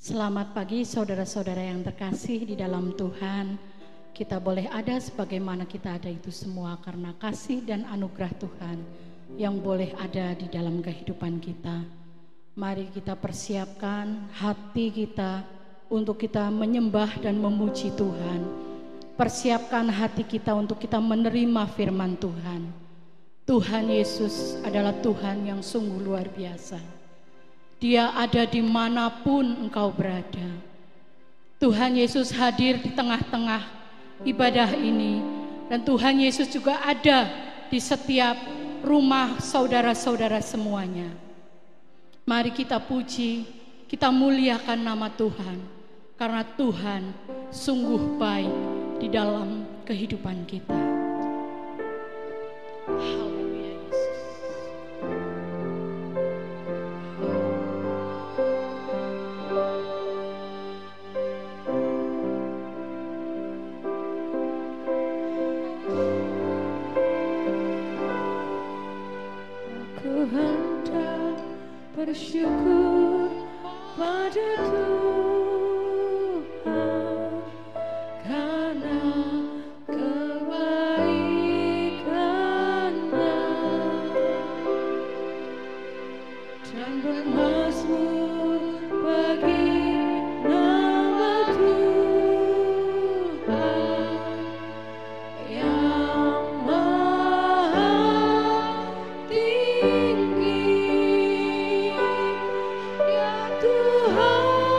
Selamat pagi saudara-saudara yang terkasih di dalam Tuhan. Kita boleh ada sebagaimana kita ada itu semua karena kasih dan anugerah Tuhan yang boleh ada di dalam kehidupan kita. Mari kita persiapkan hati kita untuk kita menyembah dan memuji Tuhan. Persiapkan hati kita untuk kita menerima firman Tuhan. Tuhan Yesus adalah Tuhan yang sungguh luar biasa. Dia ada dimanapun engkau berada. Tuhan Yesus hadir di tengah-tengah ibadah ini. Dan Tuhan Yesus juga ada di setiap rumah saudara-saudara semuanya. Mari kita puji, kita muliakan nama Tuhan. Karena Tuhan sungguh baik di dalam kehidupan kita. Haleluya Yesus. Aku hendak bersyukur pada Tuhan karena kebaikan-Nya dan bermazmur bagi nama Tuhan yang maha tinggi. Ya Tuhan,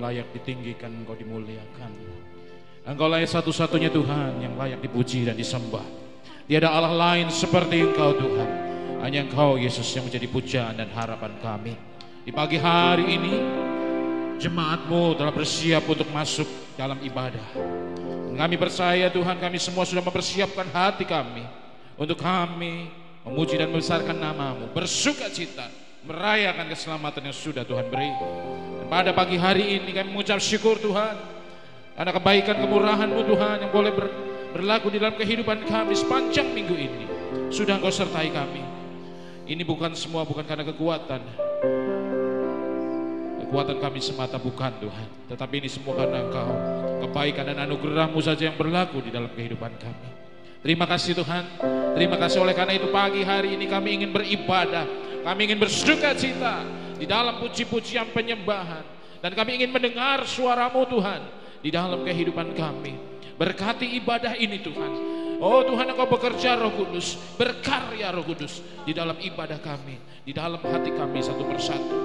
layak ditinggikan, Engkau dimuliakan. Engkau layak satu-satunya Tuhan yang layak dipuji dan disembah. Tiada Allah lain seperti Engkau Tuhan. Hanya Engkau Yesus yang menjadi pujian dan harapan kami. Di pagi hari ini jemaat-Mu telah bersiap untuk masuk dalam ibadah. Dan kami percaya Tuhan, kami semua sudah mempersiapkan hati kami untuk kami memuji dan membesarkan nama-Mu, bersuka cita merayakan keselamatan yang sudah Tuhan beri. Dan pada pagi hari ini kami mengucap syukur Tuhan karena kebaikan kemurahan-Mu Tuhan yang boleh berlaku di dalam kehidupan kami sepanjang minggu ini. Sudah Engkau sertai kami. Ini bukan karena kekuatan kami semata, bukan Tuhan, tetapi ini semua karena Engkau, kebaikan dan anugerah-Mu saja yang berlaku di dalam kehidupan kami. Terima kasih Tuhan. Terima kasih oleh karena itu pagi hari ini kami ingin beribadah, kami ingin bersuka cita di dalam puji-pujian penyembahan, dan kami ingin mendengar suara-Mu Tuhan di dalam kehidupan kami. Berkati ibadah ini Tuhan. Oh Tuhan, Engkau bekerja Roh Kudus, berkarya Roh Kudus di dalam ibadah kami, di dalam hati kami satu persatu.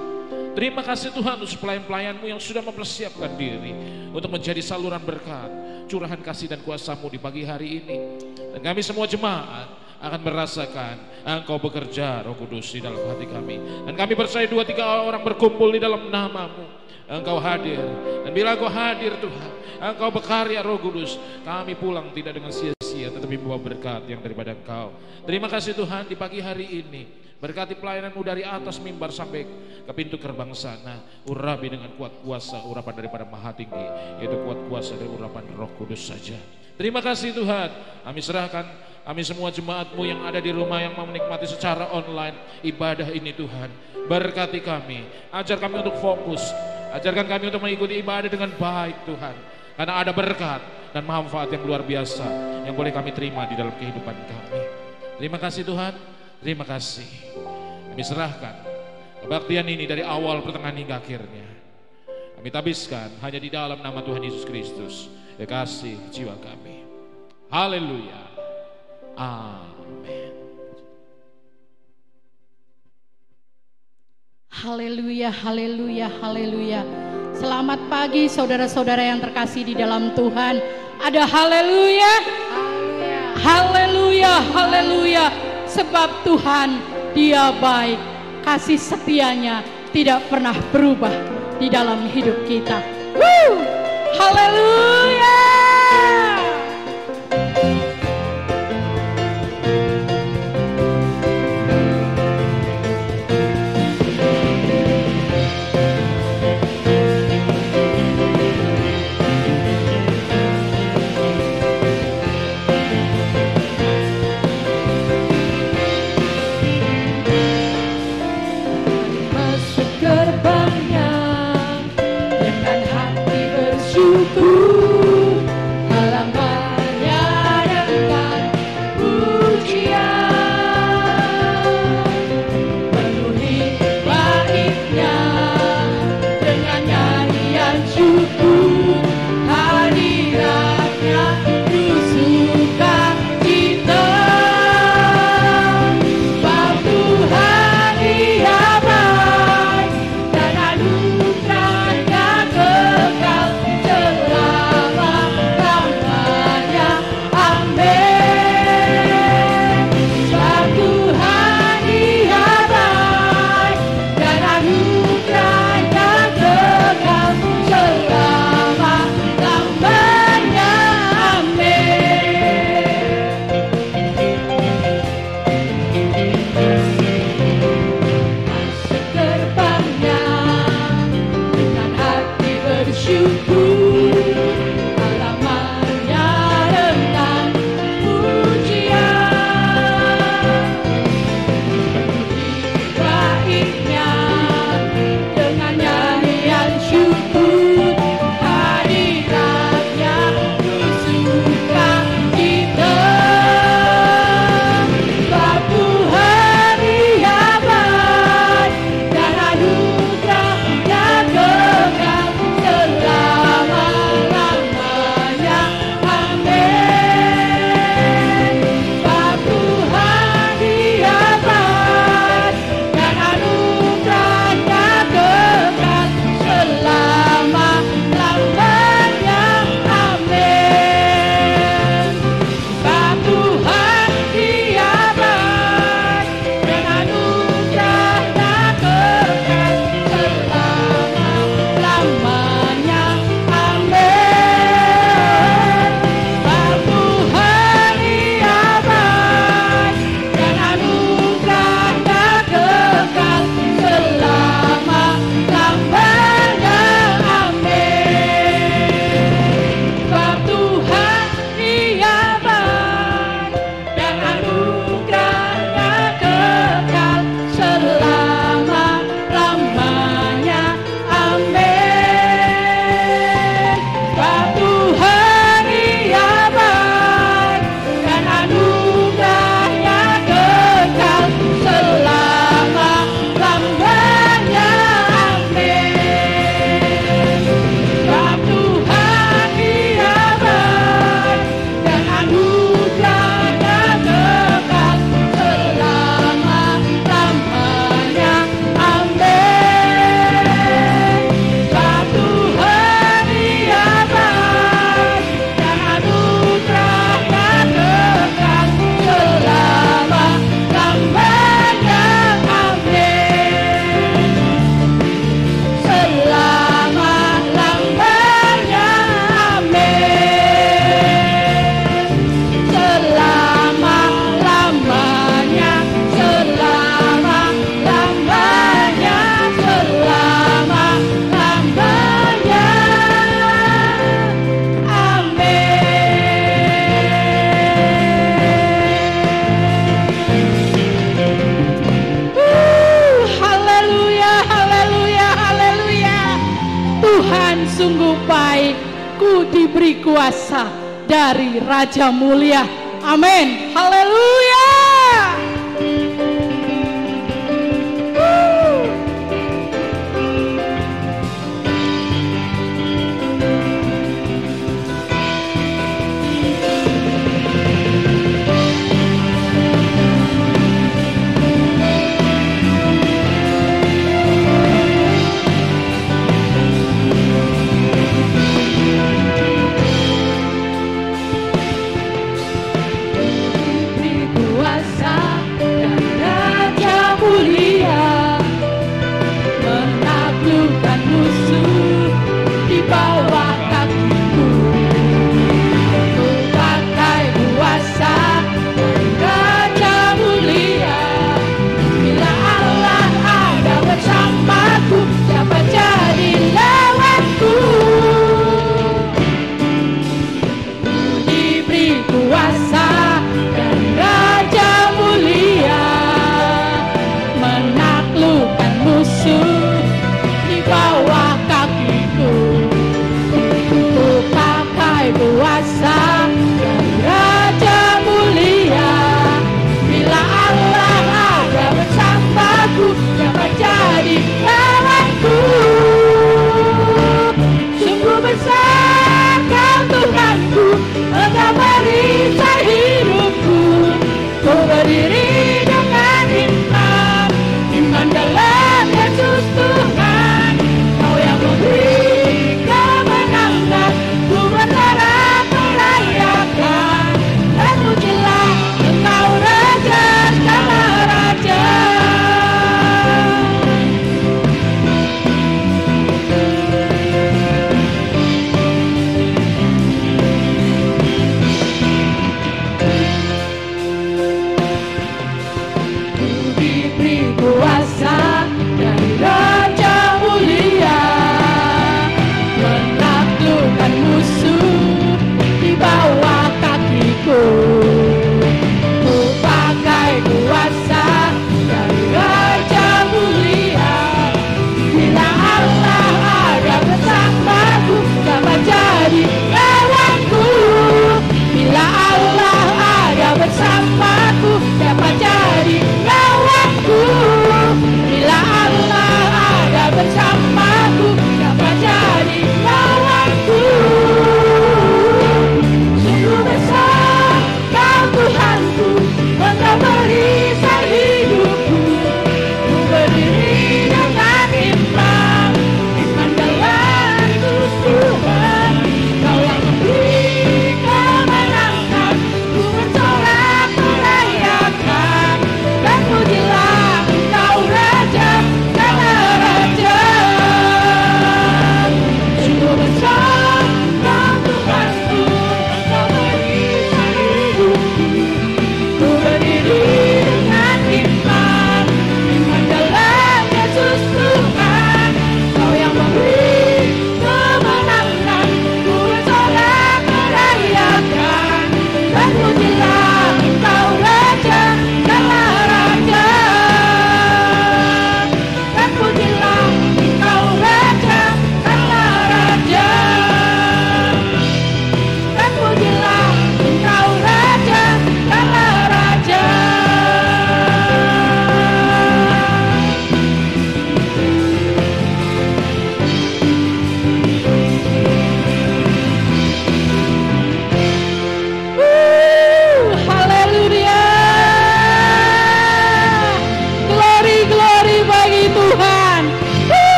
Terima kasih Tuhan untuk pelayan-pelayan-Mu yang sudah mempersiapkan diri untuk menjadi saluran berkat, curahan kasih dan kuasa-Mu di pagi hari ini. Dan kami semua jemaat akan merasakan Engkau bekerja Roh Kudus di dalam hati kami. Dan kami percaya 2-3 orang berkumpul di dalam nama-Mu, Engkau hadir. Dan bila Engkau hadir Tuhan, Engkau berkarya Roh Kudus, kami pulang tidak dengan sia-sia tetapi membawa berkat yang daripada Engkau. Terima kasih Tuhan di pagi hari ini. Berkati pelayanan-Mu dari atas mimbar sampai ke pintu gerbang sana. Urapi dengan kuat kuasa urapan daripada Maha Tinggi, yaitu kuat kuasa dari urapan Roh Kudus saja. Terima kasih Tuhan. Kami serahkan kami semua jemaat-Mu yang ada di rumah yang mau menikmati secara online ibadah ini Tuhan. Berkati kami, ajar kami untuk fokus, ajarkan kami untuk mengikuti ibadah dengan baik Tuhan. Karena ada berkat dan manfaat yang luar biasa yang boleh kami terima di dalam kehidupan kami. Terima kasih Tuhan, terima kasih. Kami serahkan kebaktian ini dari awal, pertengahan hingga akhirnya. Kami tabiskan hanya di dalam nama Tuhan Yesus Kristus, kekasih jiwa kami. Haleluya. Amin. Haleluya, haleluya, haleluya. Selamat pagi saudara-saudara yang terkasih di dalam Tuhan. Ada haleluya. Haleluya, haleluya. Sebab Tuhan, Dia baik. Kasih setianya tidak pernah berubah di dalam hidup kita. Haleluya. sungguh baik, ku diberi kuasa dari Raja Mulia. Amin. Haleluya.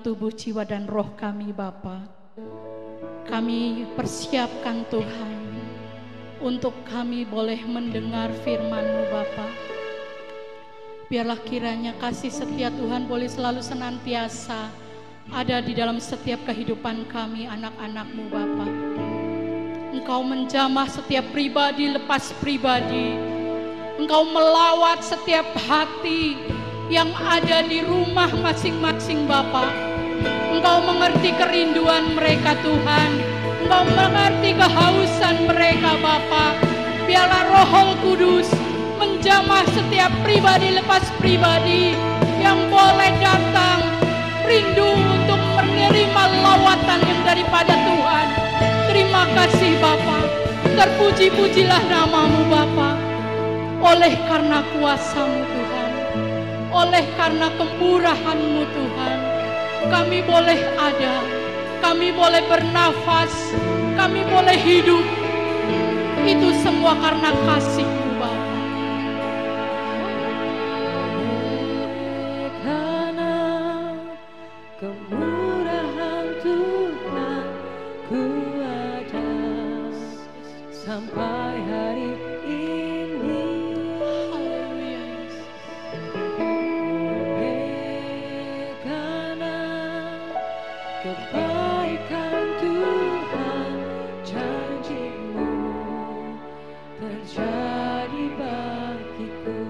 Tubuh, jiwa, dan roh kami Bapa. Kami persiapkan Tuhan untuk kami boleh mendengar firman-Mu Bapa. Biarlah kiranya kasih setia Tuhan boleh selalu senantiasa ada di dalam setiap kehidupan kami anak-anak-Mu Bapa. Engkau menjamah setiap pribadi lepas pribadi. Engkau melawat setiap hati yang ada di rumah masing-masing Bapa. Engkau mengerti kerinduan mereka Tuhan. Engkau mengerti kehausan mereka Bapa. Biarlah Roh Kudus menjamah setiap pribadi lepas pribadi yang boleh datang rindu untuk menerima lawatan yang daripada Tuhan. Terima kasih Bapa. Terpuji-pujilah namamu Bapa. Oleh karena kuasa-Mu Tuhan, oleh karena kemurahan-Mu Tuhan, kami boleh ada, kami boleh bernafas, kami boleh hidup. Itu semua karena kasih-Mu Bapa. Karena kemurahan Tuhan ku ada sampai hari ini. Karena kebaikan Tuhan, janji-Mu terjadi bagiku.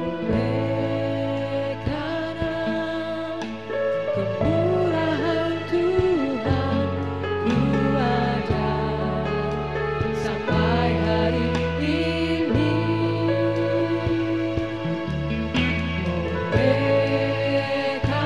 Oleh karena kemurahan Tuhan ku ada sampai hari ini. Oleh karena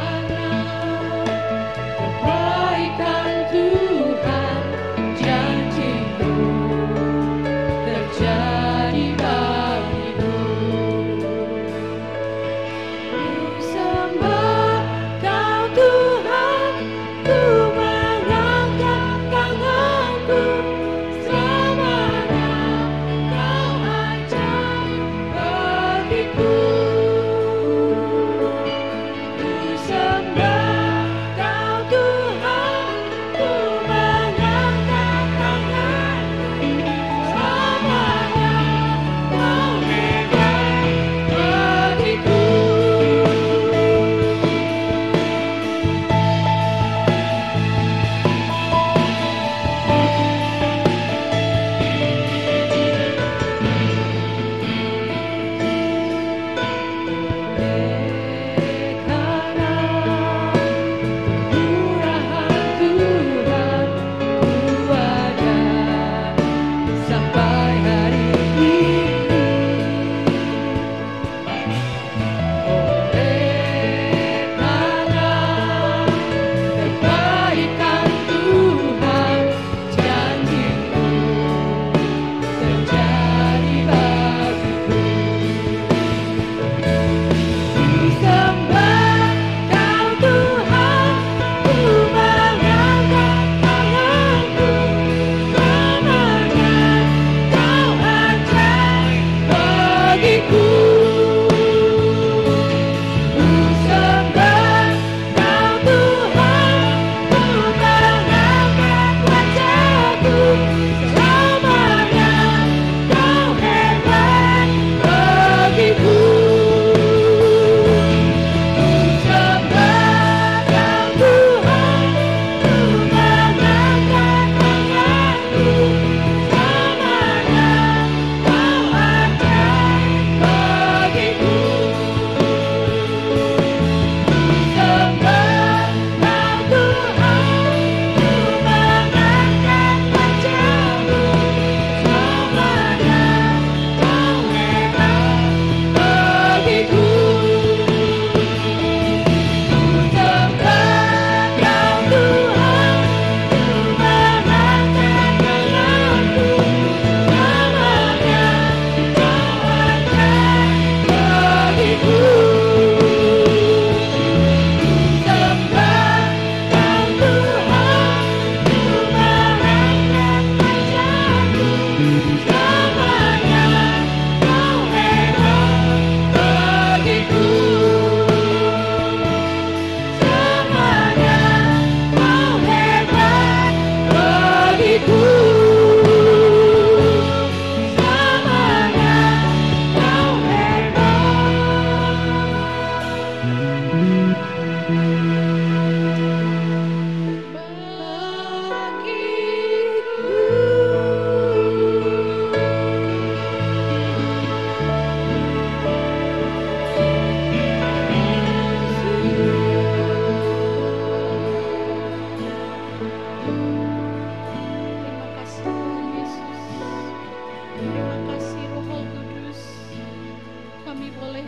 boleh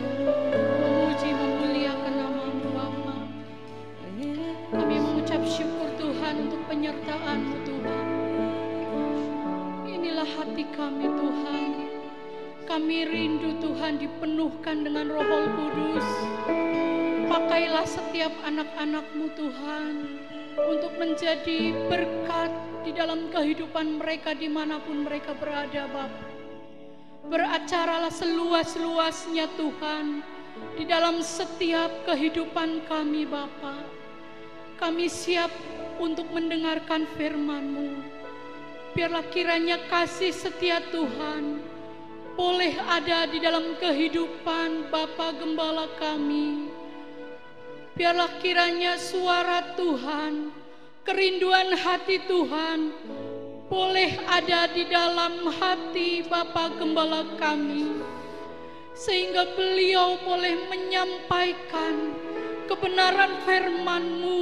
memuji memuliakan nama-Mu Bapa. Kami mengucap syukur Tuhan untuk penyertaan-Mu Tuhan. Inilah hati kami Tuhan. Kami rindu Tuhan dipenuhkan dengan Roh Kudus. Pakailah setiap anak-anak-Mu Tuhan untuk menjadi berkat di dalam kehidupan mereka dimanapun mereka berada Bapa. Beracaralah seluas-luasnya Tuhan di dalam setiap kehidupan kami Bapa. Kami siap untuk mendengarkan firman-Mu. Biarlah kiranya kasih setia Tuhan boleh ada di dalam kehidupan Bapa Gembala kami. Biarlah kiranya suara Tuhan, kerinduan hati Tuhan boleh ada di dalam hati Bapa Gembala kami, sehingga beliau boleh menyampaikan kebenaran firman-Mu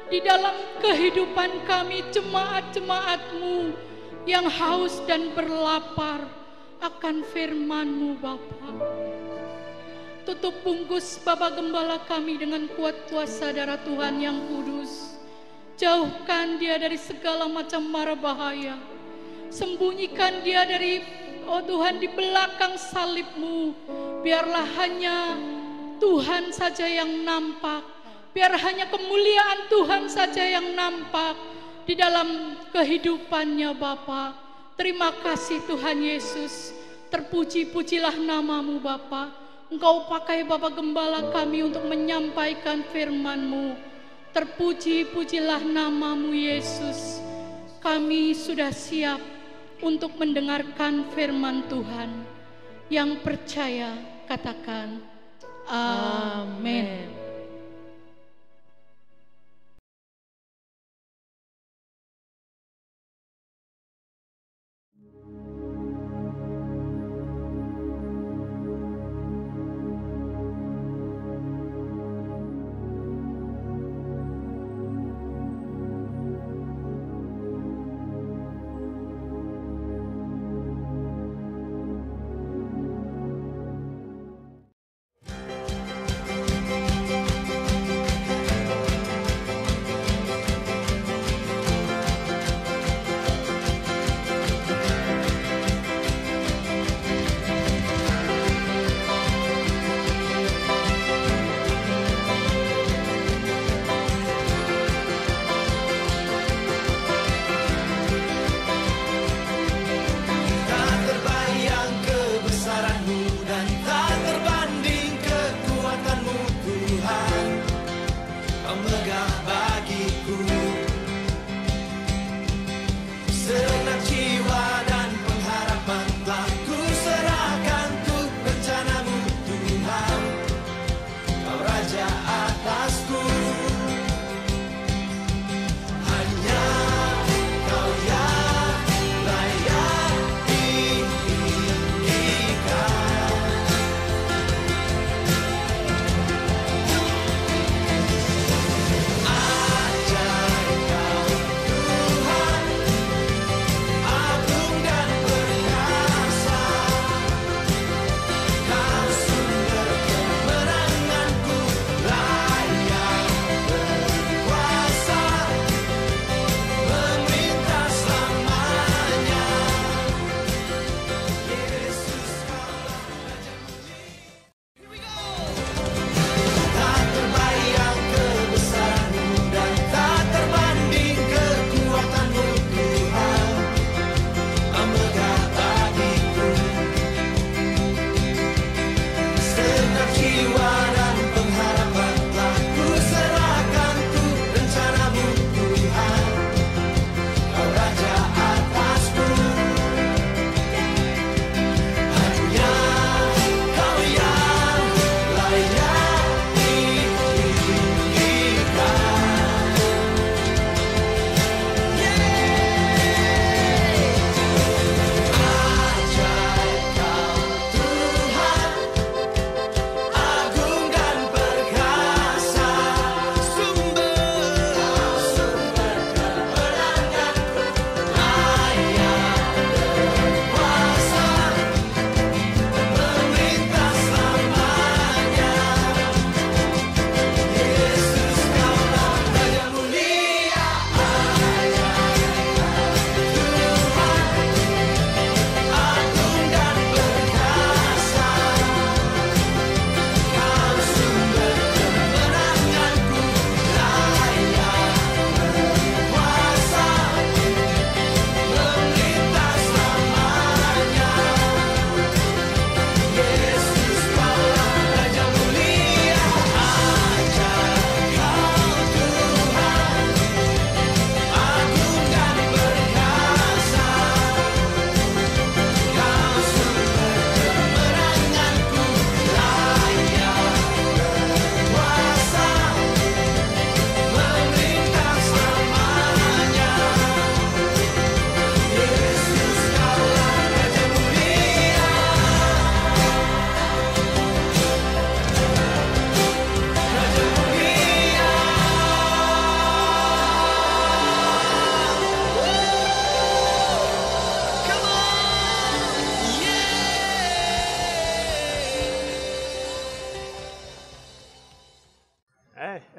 di dalam kehidupan kami, jemaat-jemaat-Mu yang haus dan berlapar akan firman-Mu Bapa. Tutup bungkus Bapa Gembala kami dengan kuat kuasa darah Tuhan yang kudus. Jauhkan dia dari segala macam mara bahaya. Sembunyikan dia dari, oh Tuhan, di belakang salib-Mu. Biarlah hanya Tuhan saja yang nampak. Biar hanya kemuliaan Tuhan saja yang nampak di dalam kehidupannya Bapa. Terima kasih Tuhan Yesus. Terpuji-pujilah nama-Mu Bapa. Engkau pakai Bapa Gembala kami untuk menyampaikan firman-Mu. Terpuji-pujilah nama-Mu Yesus. Kami sudah siap untuk mendengarkan firman Tuhan. Yang percaya katakan amin.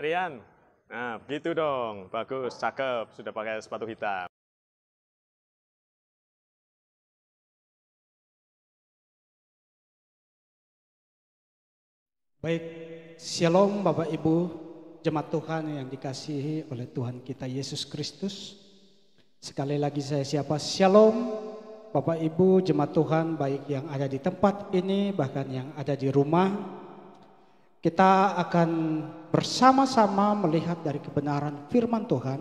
Rian. Nah, begitu dong. Bagus, cakep. Sudah pakai sepatu hitam. Baik, Shalom Bapak Ibu, jemaat Tuhan yang dikasihi oleh Tuhan kita Yesus Kristus. Sekali lagi saya siapa Shalom Bapak Ibu, jemaat Tuhan baik yang ada di tempat ini bahkan yang ada di rumah. Kita akan bersama-sama melihat dari kebenaran firman Tuhan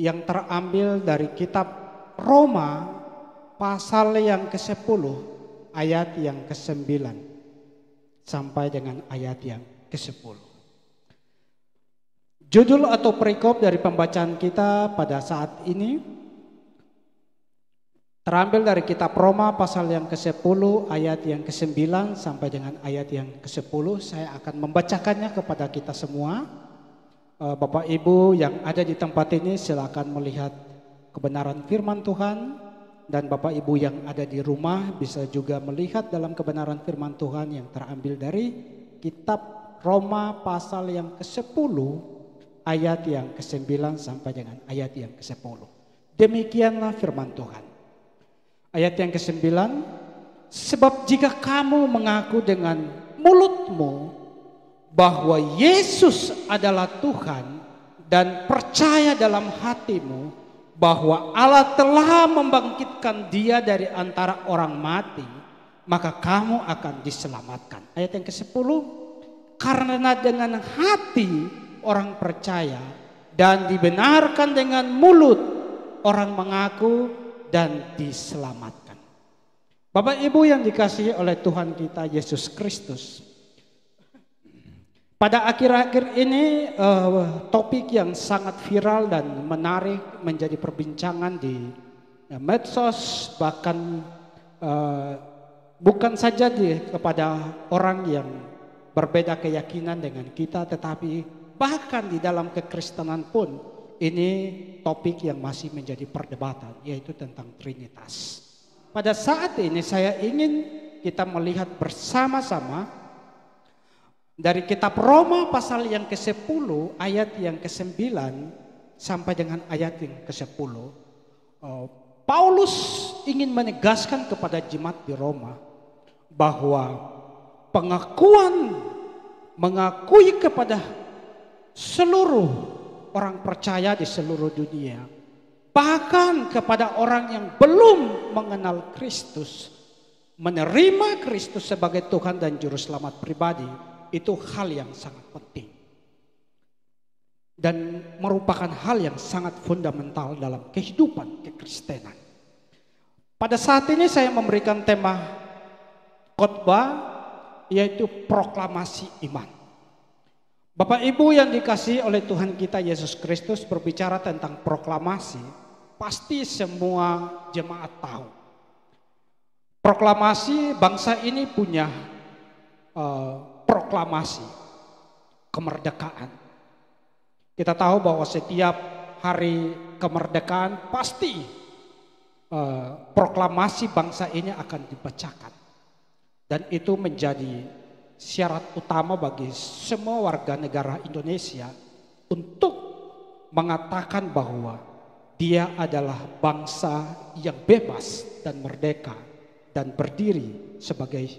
yang terambil dari kitab Roma pasal yang ke-10 ayat yang ke-9. Sampai dengan ayat yang ke-10. Judul atau perikop dari pembacaan kita pada saat ini terambil dari kitab Roma pasal yang ke-10 ayat yang ke-9 sampai dengan ayat yang ke-10. Saya akan membacakannya kepada kita semua. Bapak Ibu yang ada di tempat ini silakan melihat kebenaran firman Tuhan. Dan Bapak Ibu yang ada di rumah bisa juga melihat dalam kebenaran firman Tuhan yang terambil dari kitab Roma pasal yang ke-10 ayat yang ke-9 sampai dengan ayat yang ke-10. Demikianlah firman Tuhan. Ayat yang ke-9, sebab jika kamu mengaku dengan mulutmu bahwa Yesus adalah Tuhan dan percaya dalam hatimu bahwa Allah telah membangkitkan dia dari antara orang mati, maka kamu akan diselamatkan. Ayat yang ke-10, karena dengan hati orang percaya dan dibenarkan dengan mulut orang mengaku dan diselamatkan. Bapak Ibu yang dikasihi oleh Tuhan kita Yesus Kristus, pada akhir-akhir ini topik yang sangat viral dan menarik menjadi perbincangan di medsos, bahkan bukan saja kepada orang yang berbeda keyakinan dengan kita, tetapi bahkan di dalam kekristenan pun ini topik yang masih menjadi perdebatan, yaitu tentang Trinitas. Pada saat ini saya ingin kita melihat bersama-sama dari kitab Roma pasal yang ke-10 ayat yang ke-9 sampai dengan ayat yang ke-10. Paulus ingin menegaskan kepada jemaat di Roma bahwa mengakui kepada seluruh orang percaya di seluruh dunia, bahkan kepada orang yang belum mengenal Kristus, menerima Kristus sebagai Tuhan dan Juru Selamat pribadi, itu hal yang sangat penting dan merupakan hal yang sangat fundamental dalam kehidupan kekristenan. Pada saat ini saya memberikan tema khotbah yaitu proklamasi iman. Bapak Ibu yang dikasihi oleh Tuhan kita Yesus Kristus, berbicara tentang proklamasi, pasti semua jemaat tahu. Proklamasi, bangsa ini punya proklamasi kemerdekaan. Kita tahu bahwa setiap hari kemerdekaan pasti proklamasi bangsa ini akan dibacakan. Dan itu menjadi syarat utama bagi semua warga negara Indonesia untuk mengatakan bahwa dia adalah bangsa yang bebas dan merdeka dan berdiri sebagai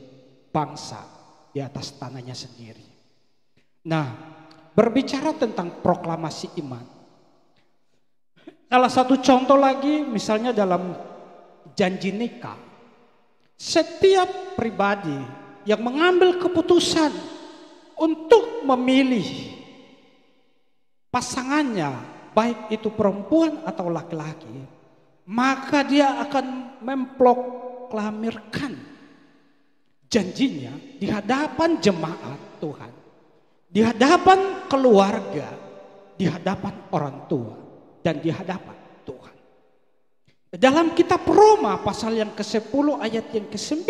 bangsa di atas tanahnya sendiri. Nah, berbicara tentang proklamasi iman, salah satu contoh lagi misalnya dalam janji nikah, setiap pribadi yang mengambil keputusan untuk memilih pasangannya, baik itu perempuan atau laki-laki, maka dia akan memproklamirkan janjinya di hadapan jemaat Tuhan, di hadapan keluarga, di hadapan orang tua, dan di hadapan Tuhan. Dalam kitab Roma pasal yang ke-10 ayat yang ke-9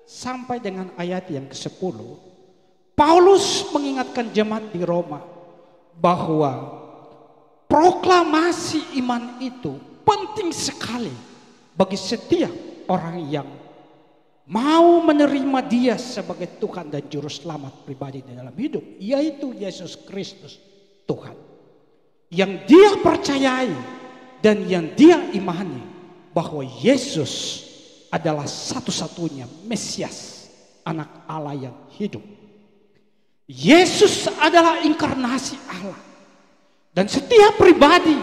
sampai dengan ayat yang ke-10, Paulus mengingatkan jemaat di Roma bahwa proklamasi iman itu penting sekali bagi setiap orang yang mau menerima dia sebagai Tuhan dan Juru Selamat pribadi di dalam hidup, yaitu Yesus Kristus Tuhan. Yang dia percayai dan yang dia imani bahwa Yesus adalah satu-satunya Mesias, anak Allah yang hidup. Yesus adalah inkarnasi Allah. Dan setiap pribadi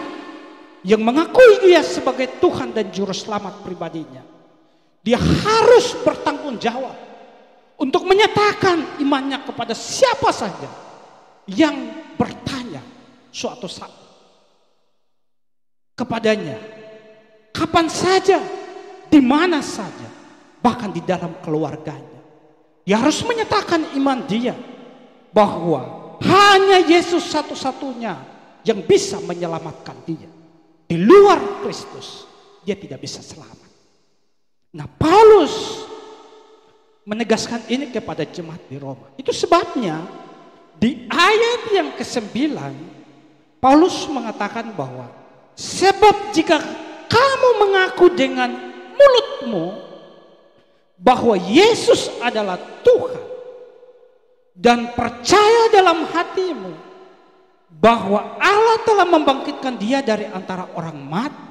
yang mengakui dia sebagai Tuhan dan Juru Selamat pribadinya, dia harus bertanggung jawab untuk menyatakan imannya kepada siapa saja yang bertanya suatu saat kepadanya, kapan saja, di mana saja, bahkan di dalam keluarganya. Dia harus menyatakan iman dia bahwa hanya Yesus satu-satunya yang bisa menyelamatkan dia. Di luar Kristus, dia tidak bisa selamat. Nah, Paulus menegaskan ini kepada jemaat di Roma. Itu sebabnya di ayat yang ke-9 Paulus mengatakan bahwa sebab jika kamu mengaku dengan mulutmu bahwa Yesus adalah Tuhan dan percaya dalam hatimu bahwa Allah telah membangkitkan dia dari antara orang mati,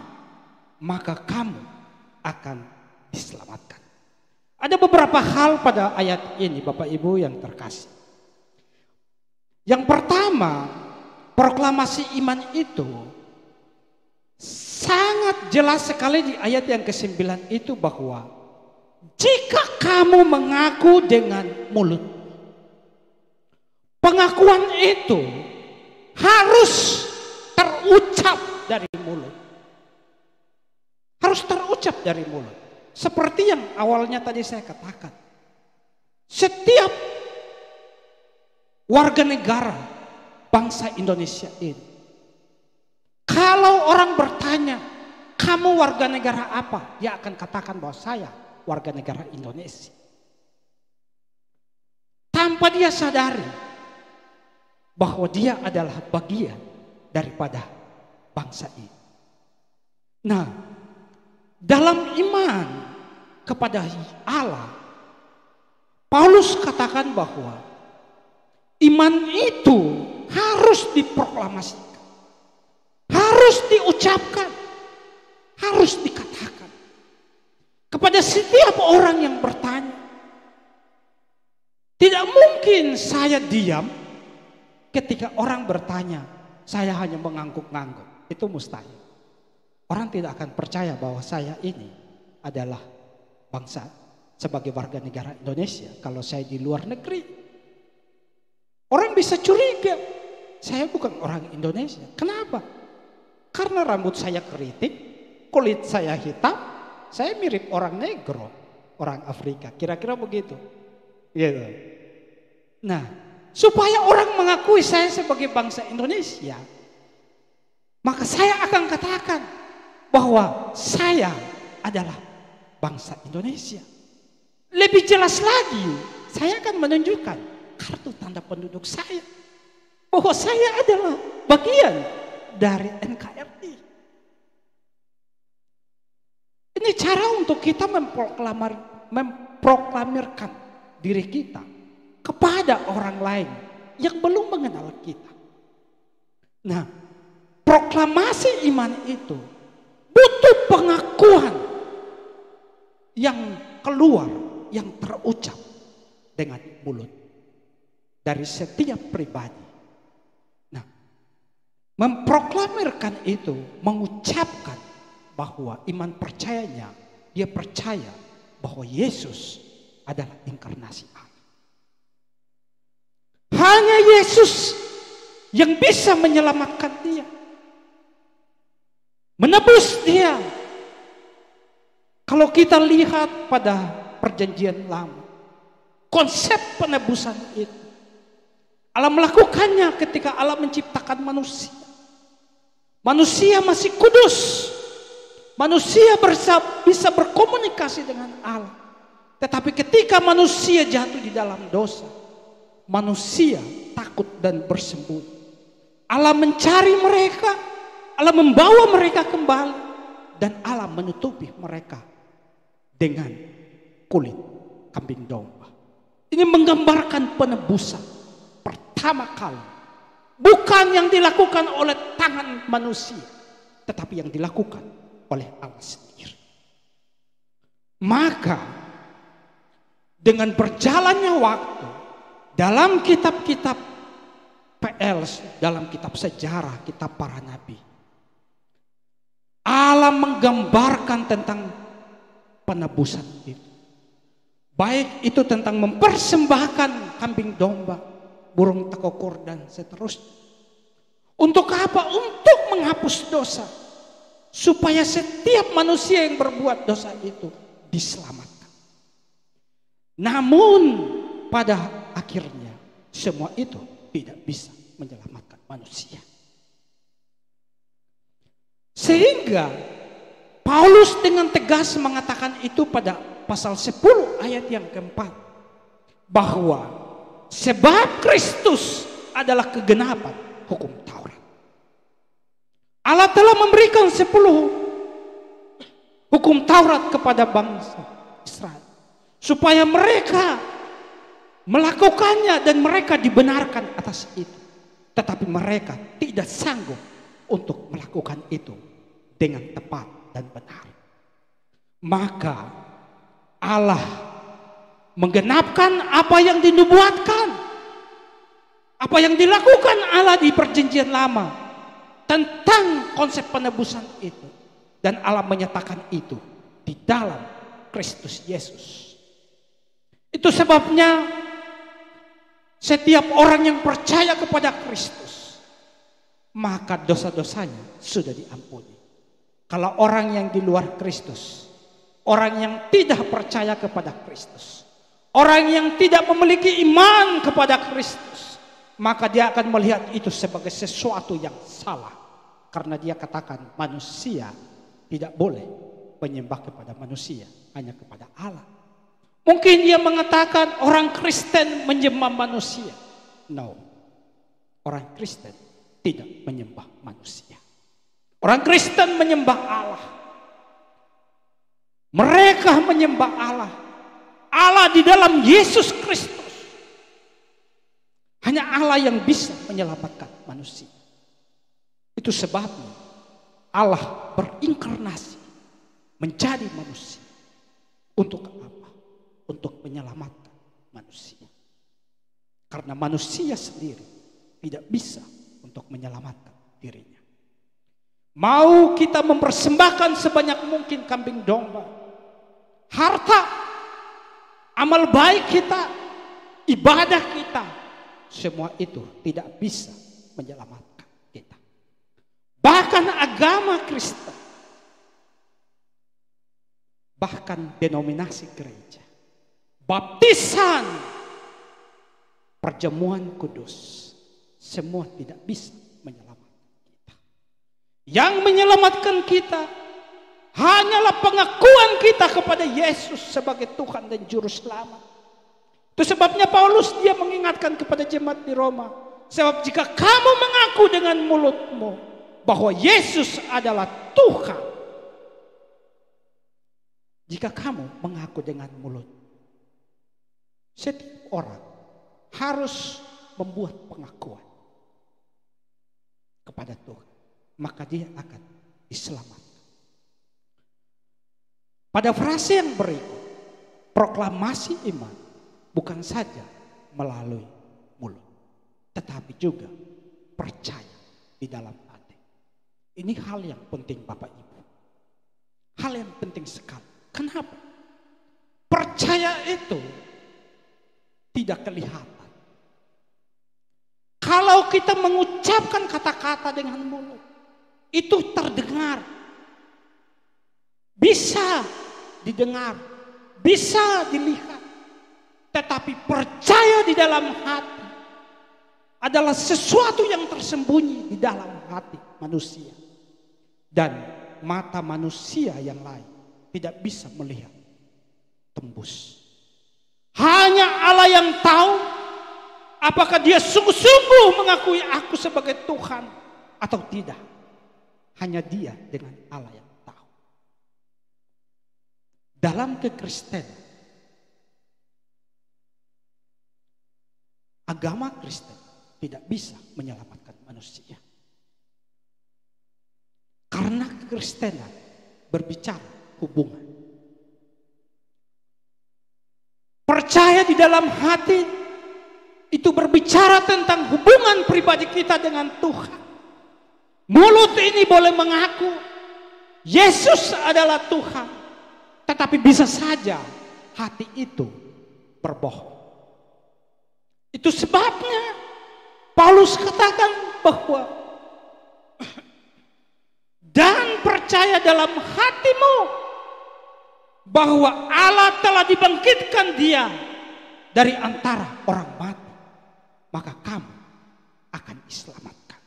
maka kamu akan diselamatkan. Ada beberapa hal pada ayat ini, Bapak Ibu yang terkasih. Yang pertama, proklamasi iman itu sangat jelas sekali di ayat yang ke-9 itu bahwa jika kamu mengaku dengan mulut, pengakuan itu harus terucap dari mulut. Harus terucap dari mulut. Seperti yang awalnya tadi saya katakan. Setiap warga negara bangsa Indonesia ini, kalau orang bertanya, kamu warga negara apa? Dia akan katakan bahwa saya warga negara Indonesia. Tanpa dia sadari bahwa dia adalah bagian daripada bangsa ini. Nah, dalam iman kepada Allah, Paulus katakan bahwa iman itu harus diproklamasikan, harus diucapkan, harus dikatakan kepada setiap orang yang bertanya. Tidak mungkin saya diam ketika orang bertanya, saya hanya mengangguk-ngangguk. Itu mustahil. Orang tidak akan percaya bahwa saya ini adalah bangsa sebagai warga negara Indonesia. Kalau saya di luar negeri, orang bisa curiga saya bukan orang Indonesia. Kenapa? Karena rambut saya keriting, kulit saya hitam, saya mirip orang negro, orang Afrika. Kira-kira begitu. Gitu. Nah, supaya orang mengakui saya sebagai bangsa Indonesia, maka saya akan katakan bahwa saya adalah bangsa Indonesia. Lebih jelas lagi, saya akan menunjukkan kartu tanda penduduk saya bahwa saya adalah bagian dari NKRI. Ini cara untuk kita memproklamirkan diri kita kepada orang lain yang belum mengenal kita. Nah, proklamasi iman itu butuh pengakuan yang keluar, yang terucap dengan mulut dari setiap pribadi. Nah, memproklamirkan itu, mengucapkan bahwa iman percayanya, dia percaya bahwa Yesus adalah inkarnasi Allah. Hanya Yesus yang bisa menyelamatkan dia, menebus dia. Kalau kita lihat pada perjanjian lama, konsep penebusan itu Allah melakukannya ketika Allah menciptakan manusia. Manusia masih kudus, manusia bisa berkomunikasi dengan Allah. Tetapi ketika manusia jatuh di dalam dosa, manusia takut dan bersembunyi. Allah mencari mereka, Allah membawa mereka kembali, dan Allah menutupi mereka dengan kulit kambing domba. Ini menggambarkan penebusan pertama kali. Bukan yang dilakukan oleh tangan manusia, tetapi yang dilakukan oleh Allah sendiri. Maka dengan berjalannya waktu dalam kitab-kitab PL, dalam kitab sejarah, kitab para nabi, Allah menggambarkan tentang penebusan itu. Baik itu tentang mempersembahkan kambing domba, burung tekokor dan seterusnya. Untuk apa? Untuk menghapus dosa. Supaya setiap manusia yang berbuat dosa itu diselamatkan. Namun pada akhirnya semua itu tidak bisa menyelamatkan manusia. Sehingga Paulus dengan tegas mengatakan itu pada pasal 10 ayat yang keempat, bahwa sebab Kristus adalah kegenapan hukum Taurat. Allah telah memberikan 10 hukum Taurat kepada bangsa Israel, supaya mereka melakukannya dan mereka dibenarkan atas itu. Tetapi mereka tidak sanggup untuk melakukan itu dengan tepat dan benar. Maka Allah menggenapkan apa yang dinubuatkan, apa yang dilakukan Allah di perjanjian lama tentang konsep penebusan itu, dan Allah menyatakan itu di dalam Kristus Yesus. Itu sebabnya setiap orang yang percaya kepada Kristus, maka dosa-dosanya sudah diampuni. Kalau orang yang di luar Kristus, orang yang tidak percaya kepada Kristus, orang yang tidak memiliki iman kepada Kristus, maka dia akan melihat itu sebagai sesuatu yang salah. Karena dia katakan manusia tidak boleh menyembah kepada manusia, hanya kepada Allah. Mungkin dia mengatakan orang Kristen menyembah manusia. No, orang Kristen tidak menyembah manusia. Orang Kristen menyembah Allah. Mereka menyembah Allah. Allah di dalam Yesus Kristus. Hanya Allah yang bisa menyelamatkan manusia. Itu sebabnya Allah berinkarnasi menjadi manusia. Untuk apa? Untuk menyelamatkan manusia. Karena manusia sendiri tidak bisa untuk menyelamatkan dirinya. Mau kita mempersembahkan sebanyak mungkin kambing domba, harta, amal baik kita, ibadah kita, semua itu tidak bisa menyelamatkan kita. Bahkan agama Kristen, bahkan denominasi gereja, baptisan, perjamuan kudus, semua tidak bisa menyelamatkan kita. Yang menyelamatkan kita hanyalah pengakuan kita kepada Yesus sebagai Tuhan dan Juru Selamat. Itu sebabnya Paulus dia mengingatkan kepada jemaat di Roma, sebab jika kamu mengaku dengan mulutmu bahwa Yesus adalah Tuhan, jika kamu mengaku dengan mulut, setiap orang harus membuat pengakuan kepada Tuhan, maka dia akan diselamatkan. Pada frase yang berikut, proklamasi iman bukan saja melalui mulut, tetapi juga percaya di dalam hati. Ini hal yang penting Bapak Ibu. Hal yang penting sekali. Kenapa? Percaya itu tidak kelihatan. Kalau kita mengucapkan kata-kata dengan mulut, itu terdengar. Bisa didengar, bisa dilihat. Tetapi percaya di dalam hati adalah sesuatu yang tersembunyi di dalam hati manusia. Dan mata manusia yang lain tidak bisa melihat tembus. Hanya Allah yang tahu apakah dia sungguh-sungguh mengakui aku sebagai Tuhan atau tidak. Hanya dia dengan Allah yang tahu. Dalam kekristenan agama Kristen tidak bisa menyelamatkan manusia. Karena kekristenan berbicara hubungan. Percaya di dalam hati itu berbicara tentang hubungan pribadi kita dengan Tuhan. Mulut ini boleh mengaku Yesus adalah Tuhan, tetapi bisa saja hati itu berbohong. Itu sebabnya Paulus katakan bahwa dan percaya dalam hatimu bahwa Allah telah dibangkitkan dia dari antara orang mati, maka kamu akan diselamatkan.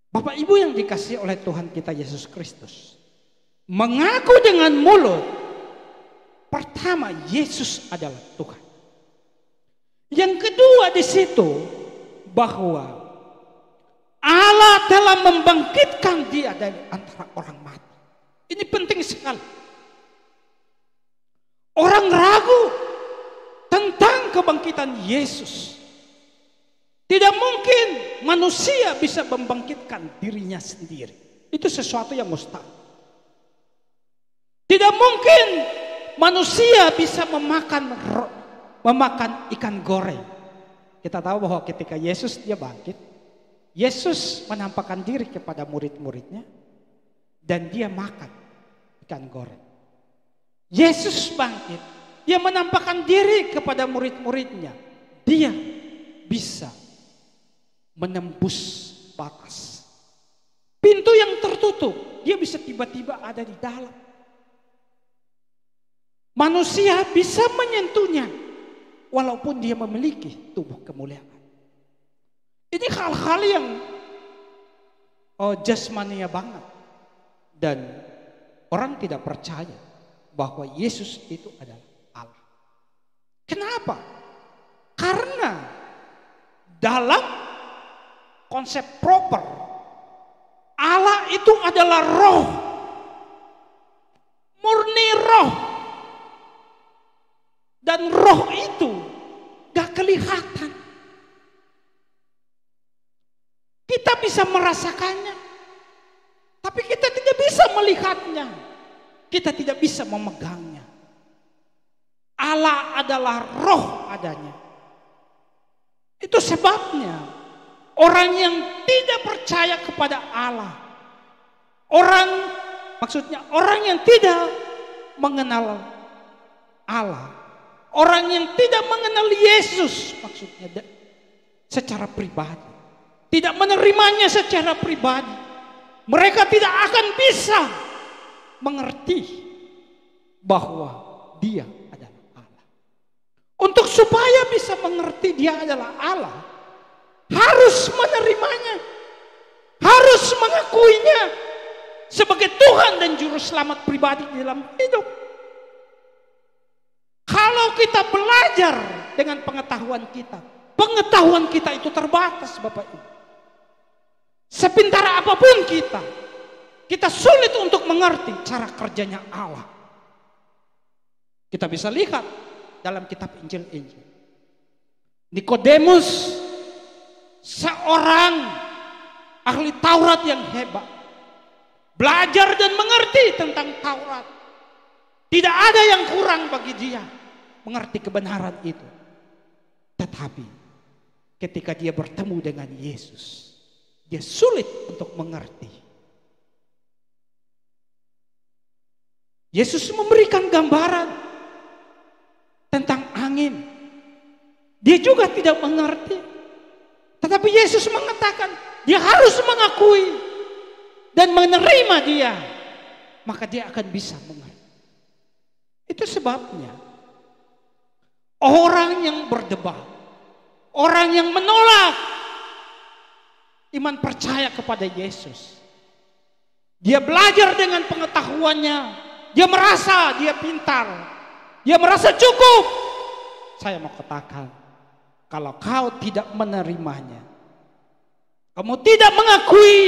Bapak Ibu yang dikasihi oleh Tuhan kita Yesus Kristus, mengaku dengan mulut, pertama Yesus adalah Tuhan. Yang kedua di situ bahwa Allah telah membangkitkan dia dari antara orang mati. Ini penting sekali. Orang ragu tentang kebangkitan Yesus. Tidak mungkin manusia bisa membangkitkan dirinya sendiri. Itu sesuatu yang mustahil. Tidak mungkin manusia bisa memakan ikan goreng. Kita tahu bahwa ketika Yesus dia bangkit, Yesus menampakkan diri kepada murid-muridnya dan dia makan ikan goreng. Yesus bangkit, dia menampakkan diri kepada murid-muridnya. Dia bisa menembus batas. Pintu yang tertutup, dia bisa tiba-tiba ada di dalam. Manusia bisa menyentuhnya walaupun dia memiliki tubuh kemuliaan. Ini hal-hal yang jasmania banget. Dan orang tidak percaya bahwa Yesus itu adalah Allah. Kenapa? Karena dalam konsep proper, Allah itu adalah roh. Murni roh. Dan roh itu gak kelihatan. Kita bisa merasakannya, tapi kita tidak bisa melihatnya. Kita tidak bisa memegangnya. Allah adalah roh adanya. Itu sebabnya orang yang tidak percaya kepada Allah, orang yang tidak mengenal Allah, orang yang tidak mengenal Yesus maksudnya secara pribadi, tidak menerimanya secara pribadi, mereka tidak akan bisa mengerti bahwa dia adalah Allah. Untuk supaya bisa mengerti dia adalah Allah, harus menerimanya, harus mengakuinya sebagai Tuhan dan Juru Selamat pribadi di dalam hidup. Kalau kita belajar dengan pengetahuan kita itu terbatas, Bapak Ibu. Sepintar apapun kita sulit untuk mengerti cara kerjanya Allah. Kita bisa lihat dalam kitab Injil-Injil. Nikodemus, seorang ahli Taurat yang hebat, belajar dan mengerti tentang Taurat. Tidak ada yang kurang bagi dia mengerti kebenaran itu. Tetapi ketika dia bertemu dengan Yesus, dia sulit untuk mengerti. Yesus memberikan gambaran tentang angin. Dia juga tidak mengerti. Tetapi Yesus mengatakan dia harus mengakui dan menerima dia, maka dia akan bisa mengerti. Itu sebabnya orang yang berdebat, orang yang menolak iman percaya kepada Yesus, dia belajar dengan pengetahuannya, dia merasa dia pintar, dia merasa cukup. Saya mau katakan, kalau kau tidak menerimanya, kamu tidak mengakui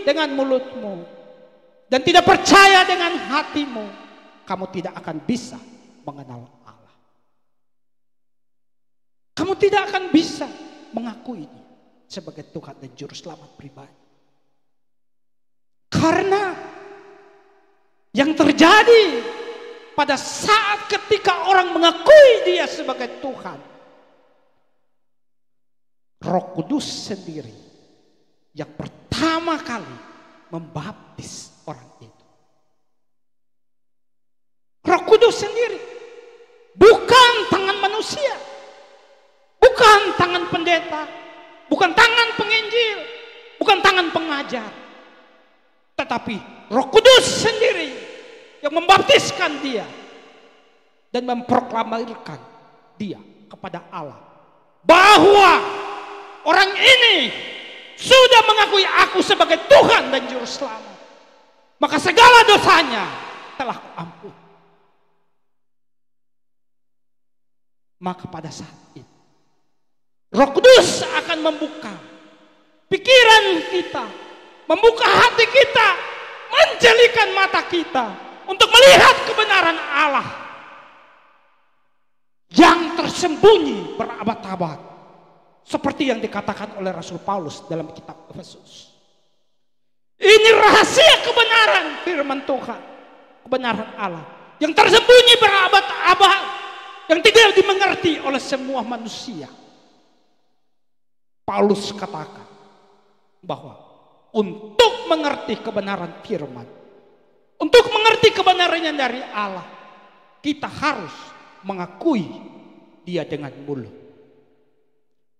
dengan mulutmu dan tidak percaya dengan hatimu, kamu tidak akan bisa mengenal Allah. kamu tidak akan bisa mengakui Dia sebagai Tuhan dan Juru Selamat pribadi. Karena yang terjadi pada saat ketika orang mengakui Dia sebagai Tuhan, Roh Kudus sendiri yang pertama kali membaptis orang itu. Roh Kudus sendiri, bukan tangan manusia, bukan tangan pendeta, bukan tangan penginjil, bukan tangan pengajar, tetapi Roh Kudus sendiri yang membaptiskan dia dan memproklamirkan dia kepada Allah, bahwa orang ini sudah mengakui aku sebagai Tuhan dan Juru Selamat, maka segala dosanya telah kuampuni. Maka pada saat itu Roh Kudus akan membuka pikiran kita, membuka hati kita, menjelikan mata kita untuk melihat kebenaran Allah yang tersembunyi berabad-abad, seperti yang dikatakan oleh Rasul Paulus dalam kitab Efesus. Ini rahasia kebenaran firman Tuhan, kebenaran Allah yang tersembunyi berabad-abad, yang tidak dimengerti oleh semua manusia. Paulus katakan bahwa untuk mengerti kebenaran firman, untuk mengerti kebenarannya dari Allah, kita harus mengakui Dia dengan mulut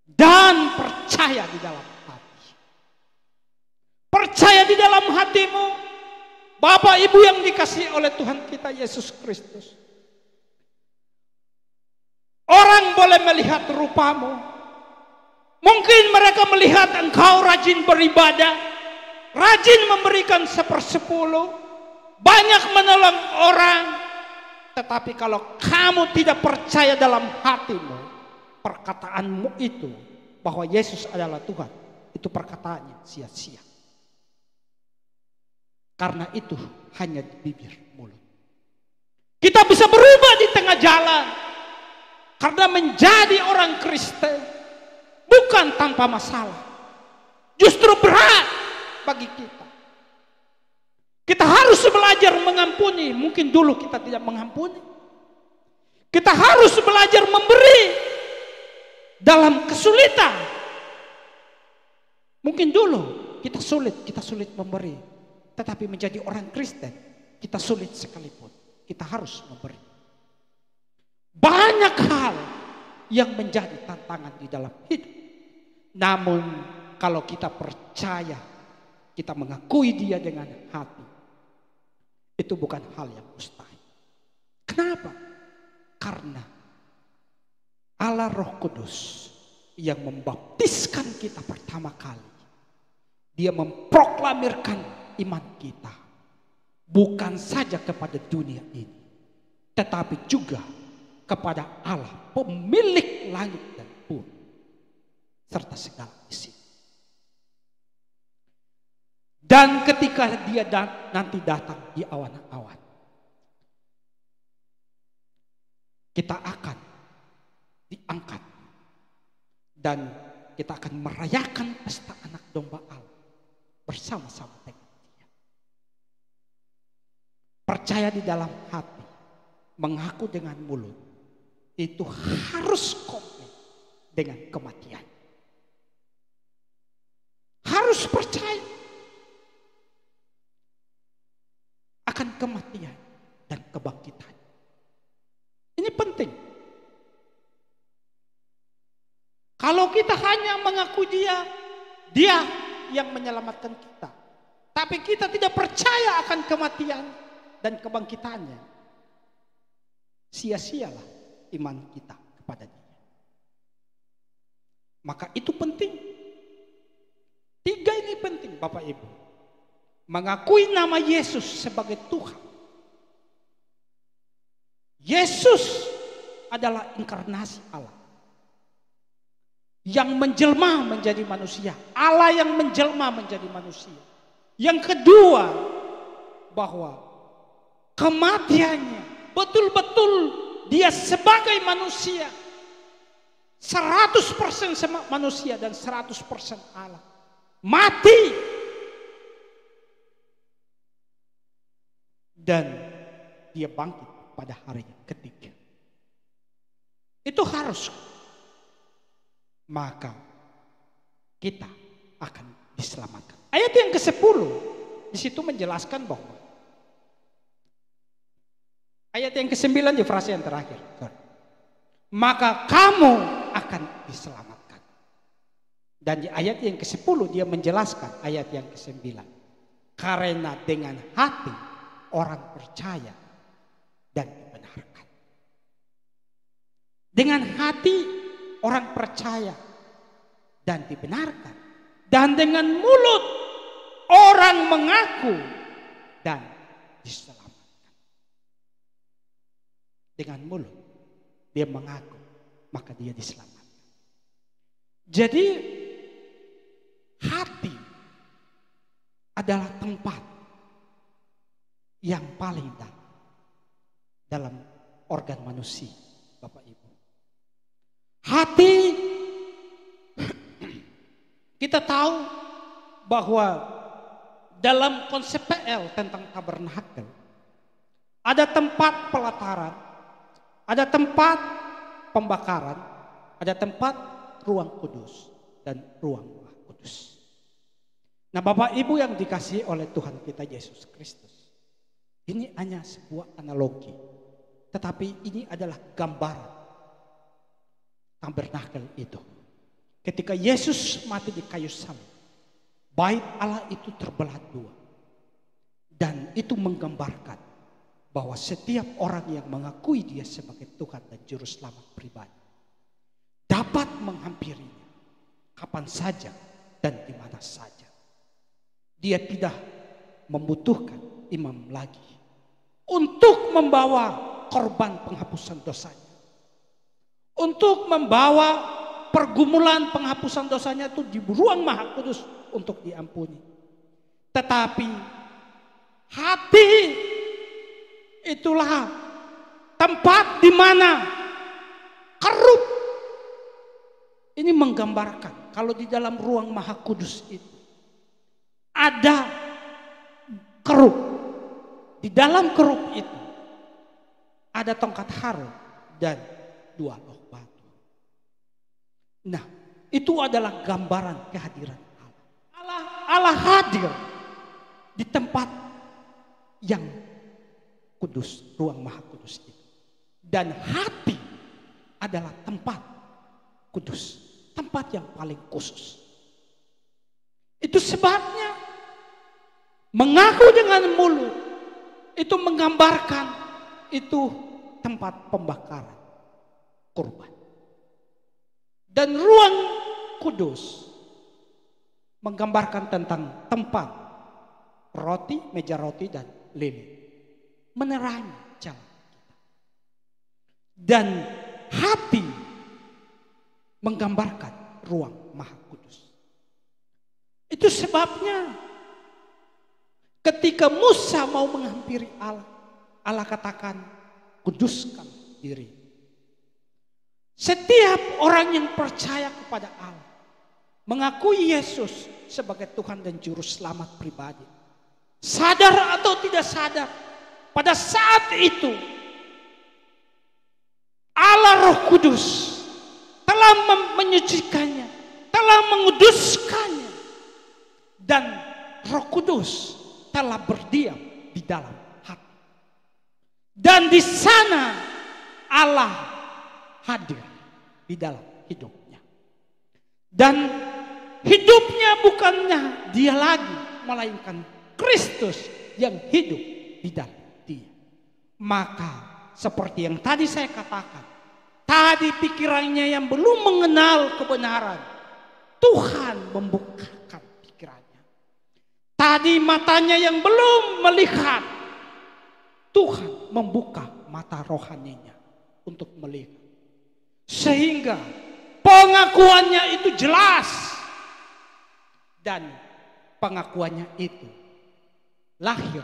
dan percaya di dalam hati. Percaya di dalam hatimu, Bapak Ibu yang dikasihi oleh Tuhan kita Yesus Kristus. Orang boleh melihat rupamu, mungkin mereka melihat engkau rajin beribadah, rajin memberikan 1/10, banyak menolong orang. Tetapi kalau kamu tidak percaya dalam hatimu, perkataanmu itu bahwa Yesus adalah Tuhan, itu perkataannya sia-sia. Karena itu hanya di bibir mulut. Kita bisa berubah di tengah jalan, karena menjadi orang Kristen bukan tanpa masalah, justru berat bagi kita. Kita harus belajar mengampuni. Mungkin dulu kita tidak mengampuni. Kita harus belajar memberi dalam kesulitan. Mungkin dulu kita sulit memberi. Tetapi menjadi orang Kristen, kita sulit sekalipun, kita harus memberi. Banyak hal yang menjadi tantangan di dalam hidup. Namun kalau kita percaya, kita mengakui Dia dengan hati, itu bukan hal yang mustahil. Kenapa? Karena Allah Roh Kudus yang membaptiskan kita pertama kali, Dia memproklamirkan iman kita bukan saja kepada dunia ini, tetapi juga kepada Allah, pemilik langit dan bumi serta segala isi. Dan ketika Dia nanti datang di awan-awan, kita akan diangkat dan kita akan merayakan pesta anak domba Allah bersama-sama dengan Dia. Percaya di dalam hati, mengaku dengan mulut, itu harus komplit dengan kematian. Harus percaya akan kematian dan kebangkitan. Ini penting. Kalau kita hanya mengaku Dia yang menyelamatkan kita, tapi kita tidak percaya akan kematian dan kebangkitannya, sia-sialah iman kita kepada Dia. Maka itu penting. 3 ini penting, Bapak Ibu. Mengakui nama Yesus sebagai Tuhan. Yesus adalah inkarnasi Allah yang menjelma menjadi manusia. Allah yang menjelma menjadi manusia. Yang kedua, bahwa kematiannya betul-betul Dia sebagai manusia 100% manusia dan 100% Allah. Mati. Dan dia bangkit pada hari yang ketiga. Itu harus. Maka kita akan diselamatkan. Ayat yang ke-10 di situ menjelaskan bahwa ayat yang ke-9 di frase yang terakhir. Maka kamu akan diselamatkan. Dan di ayat yang ke-10 dia menjelaskan ayat yang ke-9. Karena dengan hati orang percaya dan dibenarkan. Dengan hati orang percaya dan dibenarkan. Dan dengan mulut orang mengaku dan diselamatkan. Dengan mulut dia mengaku, maka dia diselamatkan. Jadi hati adalah tempat yang paling dalam organ manusia, Bapak Ibu. Hati, kita tahu bahwa dalam konsep PL tentang tabernakel ada tempat pelataran, ada tempat pembakaran, ada tempat ruang kudus dan ruang maha kudus. Nah, Bapak Ibu yang dikasihi oleh Tuhan kita Yesus Kristus, ini hanya sebuah analogi, tetapi ini adalah gambaran tabernakel itu. Ketika Yesus mati di kayu salib, bait Allah itu terbelah dua. Dan itu menggambarkan bahwa setiap orang yang mengakui dia sebagai Tuhan dan Juru Selamat pribadi dapat menghampirinya kapan saja dan di mana saja. Dia tidak membutuhkan imam lagi untuk membawa korban penghapusan dosanya. Untuk membawa pergumulan penghapusan dosanya itu di ruang maha kudus untuk diampuni. Tetapi hati itulah tempat di mana kerup. Ini menggambarkan kalau di dalam ruang maha kudus itu ada kerup. Di dalam kerup itu ada tongkat harum dan 2 loh batu. Nah, itu adalah gambaran kehadiran Allah. Allah hadir di tempat yang kudus, ruang maha kudus itu. Dan hati adalah tempat kudus, tempat yang paling khusus. Itu sebabnya mengaku dengan mulut itu menggambarkan itu tempat pembakaran kurban. Dan ruang kudus menggambarkan tentang tempat roti, meja roti dan lilin. Menerangi jalan kita. Dan hati menggambarkan ruang maha kudus. Itu sebabnya ketika Musa mau menghampiri Allah, Allah katakan kuduskan diri. Setiap orang yang percaya kepada Allah, mengakui Yesus sebagai Tuhan dan Juru Selamat pribadi, sadar atau tidak sadar, pada saat itu Allah Roh Kudus telah menyucikannya, telah menguduskannya, dan Roh Kudus telah berdiam di dalam hati. Dan di sana Allah hadir di dalam hidupnya. Dan hidupnya bukannya dia lagi, melainkan Kristus yang hidup di dalam dia. Maka seperti yang tadi saya katakan, tadi pikirannya yang belum mengenal kebenaran, Tuhan membukakan pikirannya. Tadi matanya yang belum melihat, Tuhan membuka mata rohaninya untuk melihat. Sehingga pengakuannya itu jelas. Dan pengakuannya itu lahir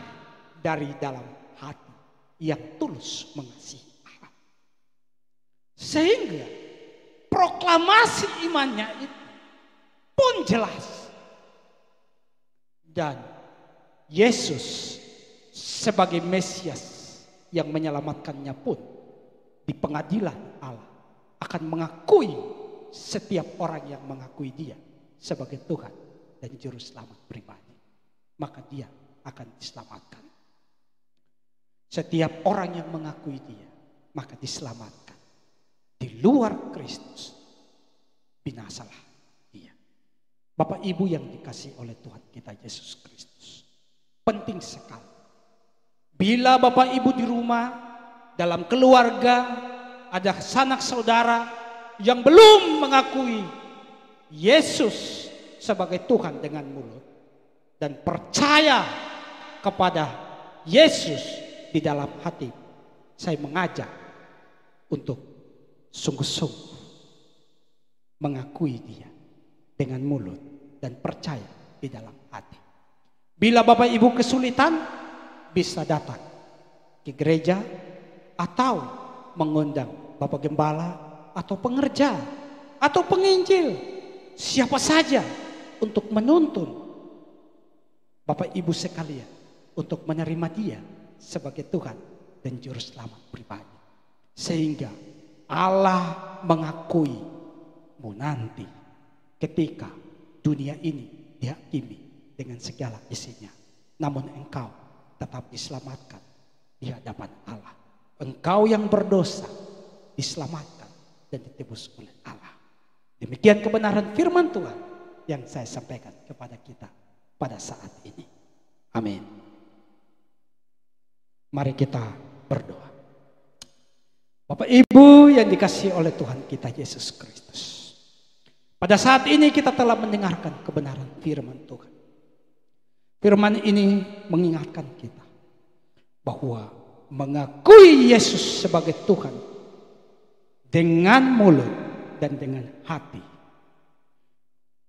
dari dalam hati yang tulus mengasihi Allah. Sehingga proklamasi imannya itu pun jelas. Dan Yesus sebagai Mesias yang menyelamatkannya pun di pengadilan Allah akan mengakui setiap orang yang mengakui dia sebagai Tuhan dan Juru Selamat pribadi. Maka dia akan diselamatkan. Setiap orang yang mengakui dia maka diselamatkan. Di luar Kristus binasalah dia. Bapak Ibu yang dikasihi oleh Tuhan kita Yesus Kristus, penting sekali bila Bapak Ibu di rumah, dalam keluarga ada sanak saudara yang belum mengakui Yesus sebagai Tuhan dengan mulut dan percaya kepada Yesus di dalam hati, saya mengajak untuk sungguh-sungguh mengakui dia dengan mulut dan percaya di dalam hati. Bila Bapak Ibu kesulitan, bisa datang ke gereja atau mengundang Bapak Gembala atau pengerja atau penginjil, siapa saja untuk menuntun Bapak Ibu sekalian untuk menerima dia sebagai Tuhan dan Juru Selamat pribadi. Sehingga Allah mengakuimu nanti ketika dunia ini dihakimi dengan segala isinya. Namun engkau tetap diselamatkan di hadapan Allah. Engkau yang berdosa diselamatkan dan ditebus oleh Allah. Demikian kebenaran firman Tuhan yang saya sampaikan kepada kita pada saat ini. Amin. Mari kita berdoa. Bapak Ibu yang dikasihi oleh Tuhan kita Yesus Kristus, pada saat ini kita telah mendengarkan kebenaran firman Tuhan. Firman ini mengingatkan kita bahwa mengakui Yesus sebagai Tuhan dengan mulut dan dengan hati,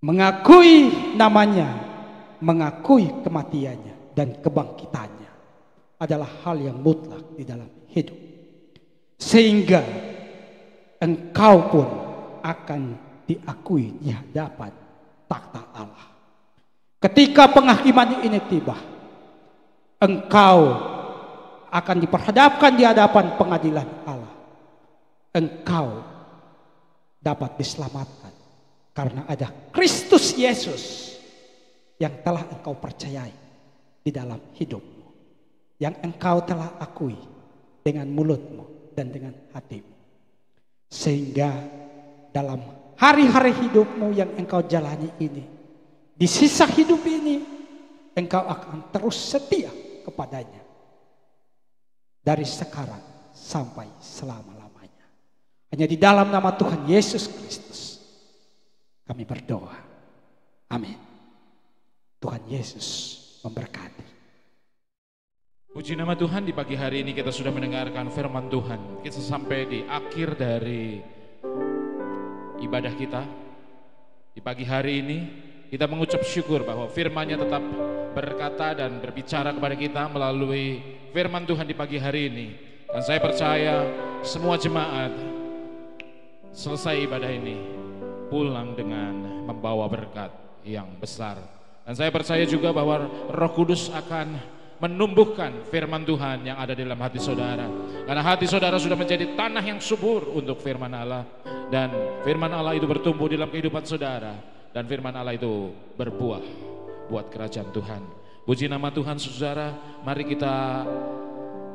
mengakui namanya, mengakui kematiannya dan kebangkitannya adalah hal yang mutlak di dalam hidup. Sehingga engkau pun akan diakui di hadapan takhta Allah. Ketika penghakiman ini tiba, engkau akan diperhadapkan di hadapan pengadilan Allah. Engkau dapat diselamatkan karena ada Kristus Yesus yang telah engkau percayai di dalam hidupmu, yang engkau telah akui dengan mulutmu dan dengan hatimu. Sehingga dalam hari-hari hidupmu yang engkau jalani ini, di sisa hidup ini, engkau akan terus setia kepadanya dari sekarang sampai selama-lamanya. Hanya di dalam nama Tuhan Yesus Kristus kami berdoa. Amin. Tuhan Yesus memberkati. Puji nama Tuhan, di pagi hari ini kita sudah mendengarkan firman Tuhan. Kita sampai di akhir dari ibadah kita. Di pagi hari ini kita mengucap syukur bahwa firman-Nya tetap berkata dan berbicara kepada kita melalui firman Tuhan di pagi hari ini. Dan saya percaya semua jemaat selesai ibadah ini pulang dengan membawa berkat yang besar. Dan saya percaya juga bahwa Roh Kudus akan menumbuhkan firman Tuhan yang ada di dalam hati saudara. Karena hati saudara sudah menjadi tanah yang subur untuk firman Allah. Dan firman Allah itu bertumbuh dalam kehidupan saudara. Dan firman Allah itu berbuah buat kerajaan Tuhan. Puji nama Tuhan saudara. Mari kita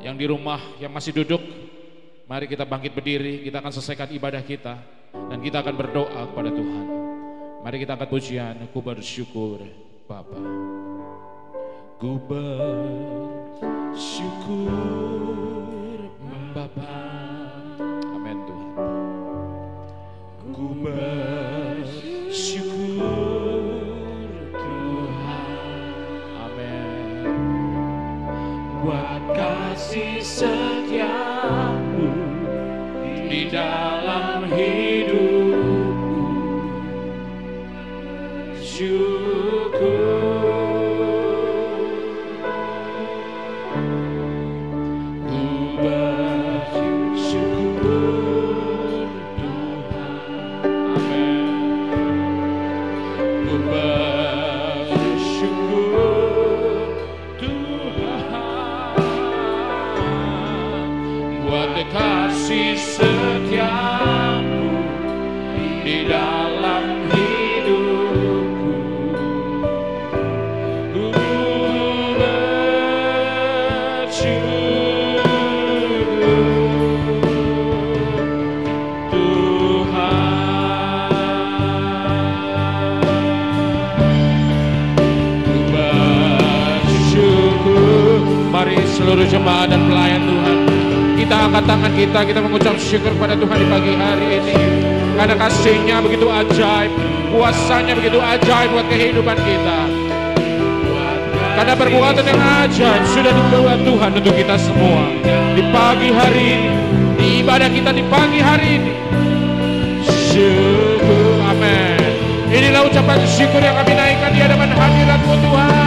yang di rumah, yang masih duduk, mari kita bangkit berdiri. Kita akan selesaikan ibadah kita. Dan kita akan berdoa kepada Tuhan. Mari kita angkat pujian. Ku bersyukur Bapa. Ku bersyukur Bapa. Amin Tuhan. Ku bersyukur Tuhan. Amin. Buat kasih setiamu di dalam hidupku. Syukur. Ku bersyukur Tuhan buat kasih setiamu di dalam hidupku. Ku bersyukur Mari seluruh jemaat dan pelayan Tuhan, kita angkat tangan kita mengucap syukur pada Tuhan di pagi hari ini. Karena kasih-Nya begitu ajaib, kuasa-Nya begitu ajaib buat kehidupan kita. Karena perbuatan yang ajaib sudah dibuat Tuhan untuk kita semua. Di pagi hari ini, di ibadah kita di pagi hari ini. Syukur, amin. Inilah ucapan syukur yang kami naikkan di hadapan hadirat-Mu Tuhan.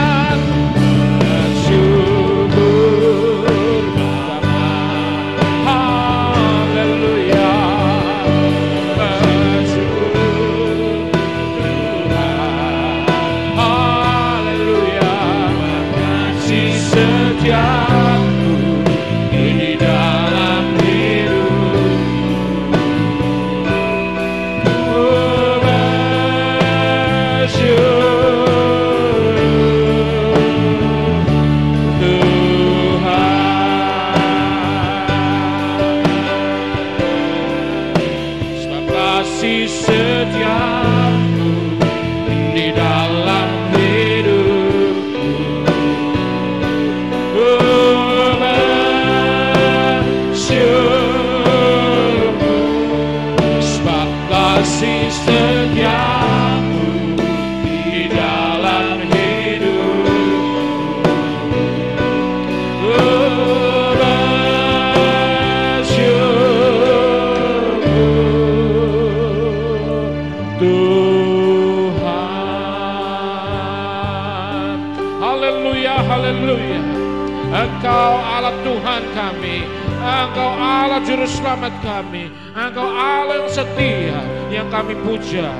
Engkau Allah Tuhan kami, Engkau Allah Juru Selamat kami, Engkau Allah yang setia, yang kami puja.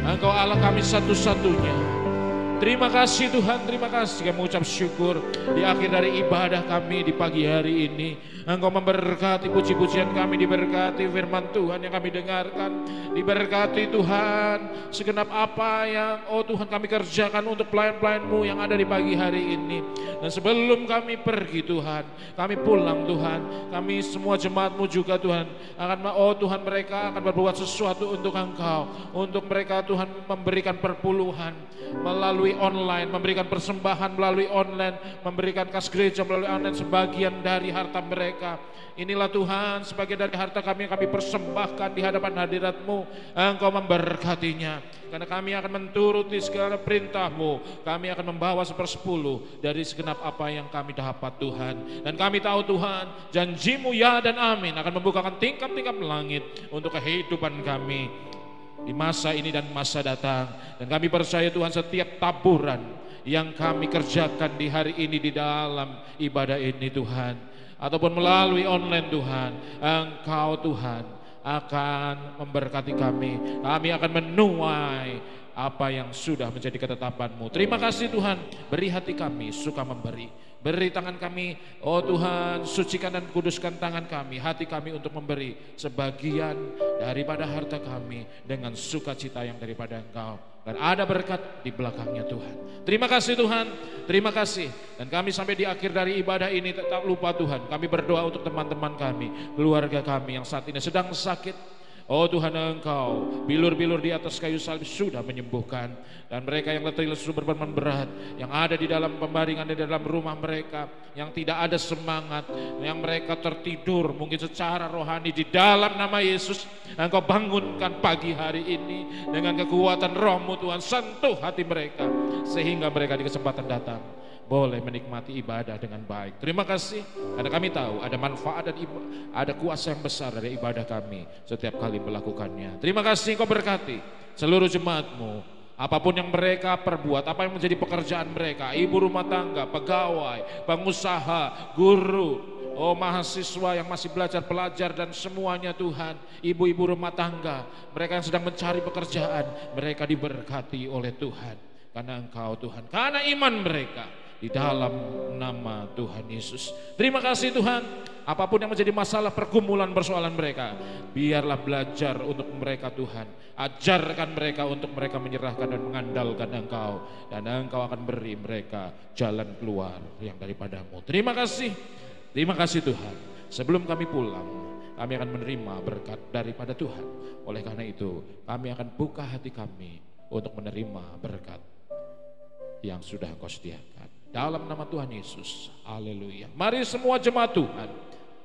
Engkau Allah kami satu-satunya. Terima kasih Tuhan, terima kasih. Kami mengucap syukur di akhir dari ibadah kami di pagi hari ini. Engkau memberkati puji-pujian kami, diberkati firman Tuhan yang kami dengarkan, diberkati Tuhan segenap apa yang Tuhan kami kerjakan untuk pelayan-pelayan-Mu yang ada di pagi hari ini. Dan sebelum kami pergi Tuhan, kami pulang Tuhan, kami semua jemaat-Mu juga Tuhan Tuhan mereka akan berbuat sesuatu untuk Engkau, untuk mereka Tuhan memberikan perpuluhan melalui online, memberikan persembahan melalui online, memberikan kas gereja melalui online sebagian dari harta mereka. Inilah Tuhan sebagian dari harta kami yang kami persembahkan di hadapan hadirat-Mu. Engkau memberkatinya, karena kami akan menturuti segala perintah-Mu. Kami akan membawa 1/10 dari segenap apa yang kami dapat Tuhan. Dan kami tahu Tuhan, janji-Mu ya dan amin akan membukakan tingkap-tingkap langit untuk kehidupan kami di masa ini dan masa datang. Dan kami percaya Tuhan, setiap taburan yang kami kerjakan di hari ini di dalam ibadah ini Tuhan, ataupun melalui online Tuhan, Engkau Tuhan akan memberkati kami. Kami akan menuai apa yang sudah menjadi ketetapan-Mu. Terima kasih Tuhan, beri hati kami suka memberi. Beri tangan kami, Tuhan, sucikan dan kuduskan tangan kami, hati kami untuk memberi sebagian daripada harta kami dengan sukacita yang daripada Engkau. Dan ada berkat di belakangnya Tuhan. Terima kasih Tuhan, terima kasih. Dan kami sampai di akhir dari ibadah ini tak lupa Tuhan, kami berdoa untuk teman-teman kami, keluarga kami yang saat ini sedang sakit. Tuhan, Engkau bilur-bilur di atas kayu salib sudah menyembuhkan. Dan mereka yang letih lesu berbeban berat, yang ada di dalam pembaringan, di dalam rumah mereka, yang tidak ada semangat, yang mereka tertidur mungkin secara rohani, di dalam nama Yesus Engkau bangunkan pagi hari ini dengan kekuatan Roh-Mu Tuhan. Sentuh hati mereka sehingga mereka di kesempatan datang boleh menikmati ibadah dengan baik. Terima kasih, karena kami tahu ada manfaat dan ada kuasa yang besar dari ibadah kami setiap kali melakukannya. Terima kasih, Engkau berkati seluruh jemaat-Mu, apapun yang mereka perbuat, apa yang menjadi pekerjaan mereka, ibu rumah tangga, pegawai, pengusaha, guru, Oh mahasiswa yang masih pelajar dan semuanya Tuhan, ibu-ibu rumah tangga, mereka yang sedang mencari pekerjaan, mereka diberkati oleh Tuhan. Karena Engkau Tuhan, karena iman mereka di dalam nama Tuhan Yesus. Terima kasih Tuhan, apapun yang menjadi masalah pergumulan persoalan mereka, biarlah belajar untuk mereka Tuhan. Ajarkan mereka untuk mereka menyerahkan dan mengandalkan Engkau, dan Engkau akan beri mereka jalan keluar yang daripadamu. Terima kasih Tuhan. Sebelum kami pulang, kami akan menerima berkat daripada Tuhan. Oleh karena itu, kami akan buka hati kami untuk menerima berkat yang sudah Engkau sediakan. Dalam nama Tuhan Yesus, haleluya. Mari semua jemaat Tuhan,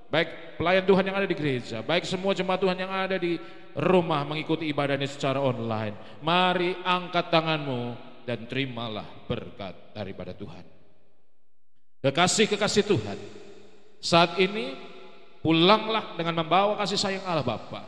baik pelayan Tuhan yang ada di gereja, baik semua jemaat Tuhan yang ada di rumah mengikuti ibadah ini secara online, mari angkat tanganmu dan terimalah berkat daripada Tuhan. Kekasih-kekasih Tuhan, saat ini pulanglah dengan membawa kasih sayang Allah Bapa,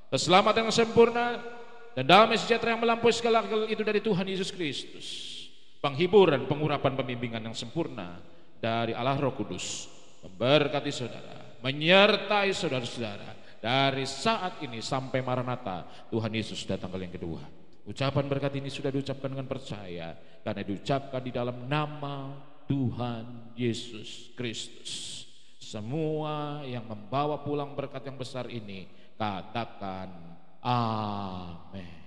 keselamatan yang sempurna, dan damai sejahtera yang melampaui segala akal itu dari Tuhan Yesus Kristus. Penghiburan, pengurapan, pembimbingan yang sempurna dari Allah Roh Kudus memberkati saudara, menyertai saudara-saudara dari saat ini sampai Maranatha Tuhan Yesus datang kali yang kedua. Ucapan berkat ini sudah diucapkan dengan percaya karena diucapkan di dalam nama Tuhan Yesus Kristus. Semua yang membawa pulang berkat yang besar ini katakan amin.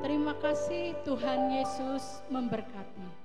Terima kasih. Tuhan Yesus memberkati.